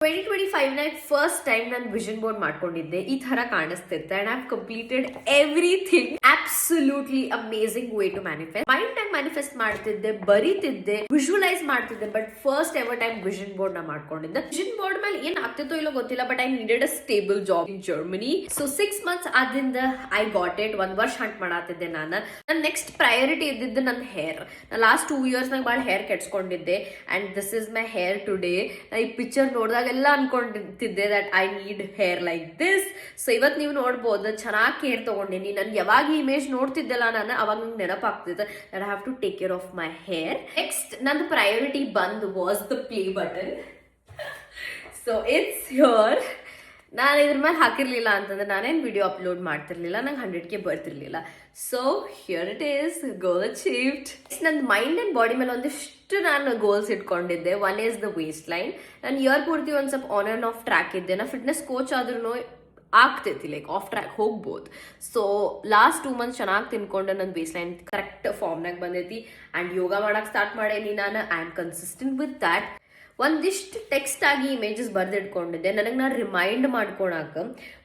2025 ನ first time ನಾನು vision board ಮಾಡ್ಕೊಂಡಿದ್ದೆ. ಈ ತರ ಕಾಣಿಸ್ತಿತ್ತು and I have completed everything. Absolutely amazing way to manifest. Mind ನಾಗ ಮ್ಯಾನಿಫೆಸ್ಟ್ ಮಾಡ್ತಿದ್ದೆ, ಬರೀತಿದ್ದೆ, ವಿಜುವಲೈಸ್ ಮಾಡ್ತಿದ್ದೆ. But first ever time vision board ನ ಮಾಡ್ಕೊಂಡಿದ್ದೆ. ವಿಷನ್ ಬೋರ್ಡ್ ಮೇಲೆ ಏನ್ ಆಗ್ತಿತ್ತೋ ಇಲ್ಲೋ ಗೊತ್ತಿಲ್ಲ, but I needed a stable job in Germany. So 6 months ಆದ್ರಿಂದ ಐ ಗಾಟ್ ಇಟ್. 1 ವರ್ಷ ಹಂಟ್ ಮಾಡತ್ತಿದ್ದೆ ನಾನು. ನನ್ನ ನೆಕ್ಸ್ಟ್ ಪ್ರಯಾರಿಟಿ ಇದ್ದಿದ್ದು ನನ್ನ ಹೇರ್. ನಾ ಲಾಸ್ಟ್ 2 years ನಾಗ ಭಾಳ ಹೇರ್ ಕೆಡ್ಸ್ಕೊಂಡಿದ್ದೆ and this is my hair today. ಈ ಪಿಕ್ಚರ್ ನೋಡಿದಾಗ ಎಲ್ಲ ಅನ್ಕೊಂಡಿದ್ದೆ that I need hair like this. So ಇವತ್ತು ನೀವು ನೋಡ್ಬೋದು ಚೆನ್ನಾಗಿ ಕೇರ್ ತಗೊಂಡಿನಿ. ನನ್ಗೆ ಯಾವಾಗ ಇಮೇಜ್ ನೋಡ್ತಿದ್ದೆಲ್ಲ ನಾನು ಅವಾಗ ನಂಗೆ ನೆನಪಾಗ್ತಿದ್ದೆ that I have to take care of my hair. Next ನಂದು ಪ್ರಯಾರಿಟಿ ಬಂದು was the play button. So it's here. ನಾನು ಇದ್ರ ಮೇಲೆ ಹಾಕಿರ್ಲಿಲ್ಲ ಅಂತಂದ್ರೆ ನಾನೇನು ವಿಡಿಯೋ ಅಪ್ಲೋಡ್ ಮಾಡ್ತಿರ್ಲಿಲ್ಲ, ನಂಗೆ 100K ಬರ್ತಿರ್ಲಿಲ್ಲ. So here it is, goal achieved. ನನ್ನ ಮೈಂಡ್ ಅಂಡ್ ಬಾಡಿ ಮೇಲೆ ಒಂದಿಷ್ಟು ನಾನು ಗೋಲ್ಸ್ ಇಟ್ಕೊಂಡಿದ್ದೆ. One is the waistline. ನಾನು ಇಯರ್ ಪೂರ್ತಿ ಒಂದು ಸ್ವಲ್ಪ ಆನ್ ಆ್ಯಂಡ್ ಆಫ್ ಟ್ರ್ಯಾಕ್ ಇದ್ದೆ. ನಾ ಫಿಟ್ನೆಸ್ ಕೋಚ್ ಆದ್ರೂ ಆಗ್ತೈತಿ, ಲೈಕ್ ಆಫ್ ಟ್ರ್ಯಾಕ್ ಹೋಗ್ಬೋದು. ಸೊ ಲಾಸ್ಟ್ 2 months ಚೆನ್ನಾಗಿ ತಿನ್ಕೊಂಡು ನನ್ನ ಬೇಸ್ ಲೈನ್ ಕರೆಕ್ಟ್ ಫಾರ್ಮ್ನಾಗ ಬಂದೈತಿ ಆ್ಯಂಡ್ ಯೋಗ ಮಾಡಕ್ಕೆ ಸ್ಟಾರ್ಟ್ ಮಾಡೇನಿ ನಾನು. I am consistent with that. ಒಂದಿಷ್ಟು ಟೆಕ್ಸ್ಟ್ ಆಗಿ ಇಮೇಜಸ್ ಬರೆದಿಟ್ಕೊಂಡಿದ್ದೆ ನನಗೆ ನಾನು ರಿಮೈಂಡ್ ಮಾಡ್ಕೊಳಕ.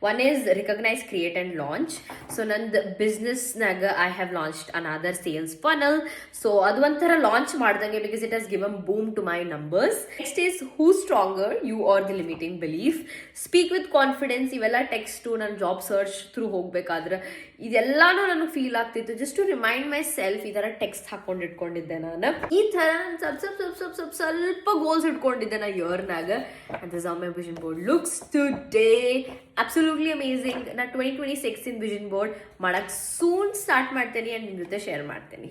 One is recognize, create and launch. So ನಂದು ಬಿಸ್ನೆಸ್ನಾಗ I have launched another sales funnel. So ಅದು ಒಂಥರ ಲಾಂಚ್ ಮಾಡ್ದಂಗೆ, because it has given boom to my numbers. Next is who stronger, you are the limiting belief. Speak with confidence. ಇವೆಲ್ಲ text ನಾನು job search through ಹೋಗ್ಬೇಕಾದ್ರೆ ಇದೆಲ್ಲಾನು ನನಗೆ feel ಆಗ್ತಿತ್ತು. Just to remind my self ಈ ಥರ text ಹಾಕೊಂಡು ಇಟ್ಕೊಂಡಿದ್ದೆ ನಾನು. ಈ ಥರ ಸ್ವಲ್ಪ ಗೋಲ್ಸ್ ಇಟ್ಕೊಂಡಿದ್ದೆ ನಾ ಇಯರ್ನಾಗ. and this is how my vision board looks today. Absolutely amazing. ನಾ 2026 ಇನ್ ವಿಷನ್ ಬೋರ್ಡ್ ಮಾಡಕ್ಕೆ ಸೂನ್ ಸ್ಟಾರ್ಟ್ ಮಾಡ್ತೇನೆ ಆ್ಯಂಡ್ ನಿಮ್ಮ ಜೊತೆ ಶೇರ್ ಮಾಡ್ತೇನೆ.